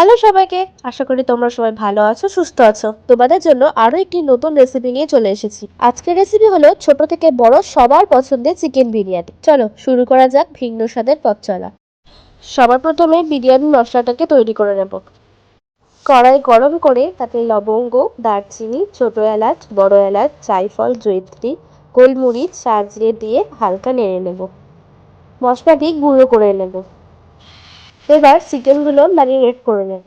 Hello সবাইকে, আশা করি তোমরা সবাই ভালো আছো, সুস্থ আছো। তোমাদের জন্য আরো একটি নতুন রেসিপি নিয়ে চলে এসেছি। আজকের রেসিপি হলো ছোট থেকে বড় সবার পছন্দের চিকেন বিরিয়ানি। চলো শুরু করা যাক ভিন্ন স্বাদের পথ চলা। সবার প্রথমে বিরিয়ানি মশলাটাকে তৈরি করে নেব। কড়াই গরম করে তাতে লবঙ্গ, দারচিনি, ছোট এলাচ, বড় এলাচ, জায়ফল, জয়িত্রী, গোলমরিচ, সাজিয়ে দিয়ে হালকা নেড়ে নেব। মশলাটি গুঁড়ো করে নেব। এবার চিকেনগুলো ম্যারিনেট করে নেব।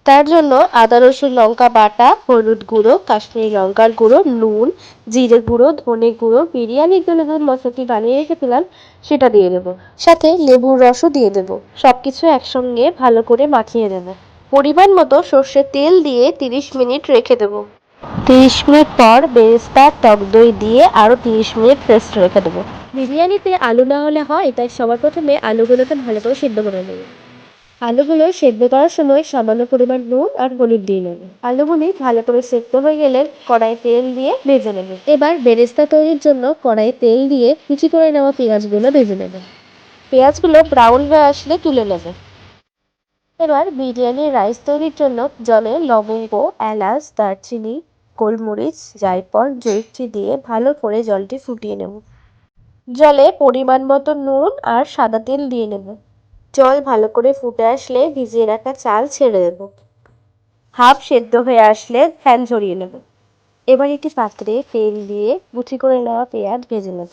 তার জন্য আদা রসুন লঙ্কা বাটা, হলুদ গুঁড়ো, কাশ্মীরি লঙ্কার গুঁড়ো, নুন, জিরে গুঁড়ো, ধনে গুঁড়ো, বিরিয়ানির জন্য যে মশলাটি বানিয়ে রেখেছিলাম সেটা দিয়ে দেবো। সাথে লেবুর রসও দিয়ে দেবো। সবকিছু একসঙ্গে ভালো করে মাখিয়ে দেবো। পরিমাণ মতো সর্ষের তেল দিয়ে 30 মিনিট রেখে দেবো। 30 মিনিট পর বেরেস্তা, টক দই দিয়ে আরও 30 মিনিট রেস্ট রেখে দেবো। বিরিয়ানিতে আলু না হলে হয়, তাই সবার প্রথমে আলুগুলোকে ভালো করে সিদ্ধ করে নেব। আলুগুলো সেদ্ধ করার সময় সামান্য পরিমাণ নুন আর হলুদ দিয়ে নেবে। আলুগুলি ভালো করে সেদ্ধ হয়ে গেলে কড়াইয়ে তেল দিয়ে ভেজে নেবে। এবার বেরেস্তা তৈরির জন্য কড়াইয়ে তেল দিয়ে কুচি করে নেওয়া পেঁয়াজগুলো ভেজে নেবে। পেঁয়াজগুলো ব্রাউন হয়ে আসলে তুলে নেবে। এবার বিরিয়ানির রাইস তৈরির জন্য জলে লবঙ্গ, এলাচ, দারচিনি, গোলমরিচ, জায়ফল, জয়িত্রী দিয়ে ভালো করে জলটি ফুটিয়ে নেব। জলে পরিমাণ মতো নুন আর সাদা তেল দিয়ে নেব। জল ভালো করে ফুটে আসলে ভিজিয়ে রাখা চাল ছেড়ে দেব। হাফ সেদ্ধ হয়ে আসলে ফ্যান ঝরিয়ে নেব। এবার একটি পাত্রে তেল দিয়ে কুচি করে নেওয়া পেঁয়াজ ভেজে নেব।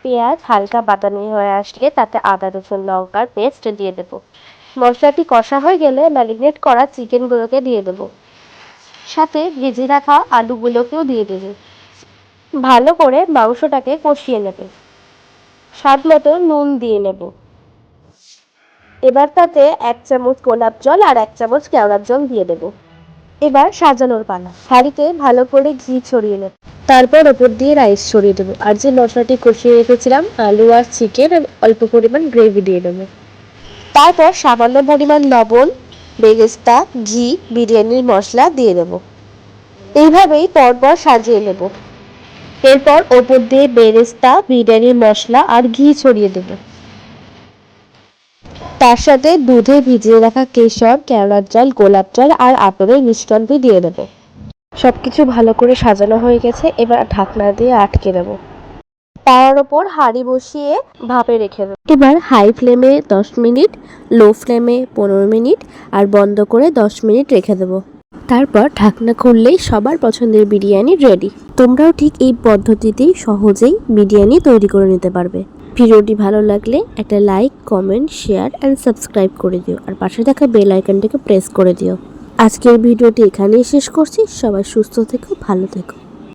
পেঁয়াজ হালকা বাদামি হয়ে আসলে তাতে আদা রসুন লঙ্কার পেস্ট দিয়ে দেব। মশলাটি কষা হয়ে গেলে ম্যারিনেট করা চিকেনগুলোকে দিয়ে দেব। সাথে ভেজে রাখা আলুগুলোকেও দিয়ে দেবে। ভালো করে মাংসটাকে কষিয়ে নেবে। স্বাদ মতো নুন দিয়ে নেব। এবার তাতে 1 চামচ গোলাপ জল আর 1 চামচ কেওড়ার জল দিয়ে দেব। এবার সাজানোর পালা। হাঁড়িতে ভালো করে ঘি ছড়িয়ে নেব। তারপর ওপর দিয়ে রাইস ছড়িয়ে দেবো। আর যে মশলাটি কষিয়ে রেখেছিলাম আলু আর চিকেন, অল্প পরিমাণ গ্রেভি দিয়ে দেবো। তারপর সামান্য পরিমাণ লবণ, বেরেস্তা, ঘি, বিরিয়ানির মশলা দিয়ে দেব। এইভাবেই পরপর সাজিয়ে নেব। এরপর ওপর দিয়ে বেরেস্তা, বিরিয়ানির মশলা আর ঘি ছড়িয়ে দেব। তার সাথে দুধে ভিজিয়ে রাখা কেশর, কেওড়ার জল, গোলাপ জল আর আপেলের মিশ্রণটি দিয়ে দেবো। সবকিছু ভালো করে সাজানো হয়ে গেছে। এবার ঢাকনা দিয়ে আটকে দেবো। তার ওপর হাঁড়ি বসিয়ে ভাপে রেখে দেবো। এবার হাই ফ্লেমে 10 মিনিট, লো ফ্লেমে 15 মিনিট আর বন্ধ করে 10 মিনিট রেখে দেবো। তারপর ঢাকনা খুললেই সবার পছন্দের বিরিয়ানি রেডি। তোমরাও ঠিক এই পদ্ধতিতেই সহজেই বিরিয়ানি তৈরি করে নিতে পারবে। ভিডিওটি ভালো লাগলে একটা like, comment, share and subscribe করে দিও। আর পাশে থাকা বেল আইকনটাকে প্রেস করে দিও। আজকের ভিডিওটি এখানেই শেষ করছি। সবাই সুস্থ থেকো, ভালো থেকো।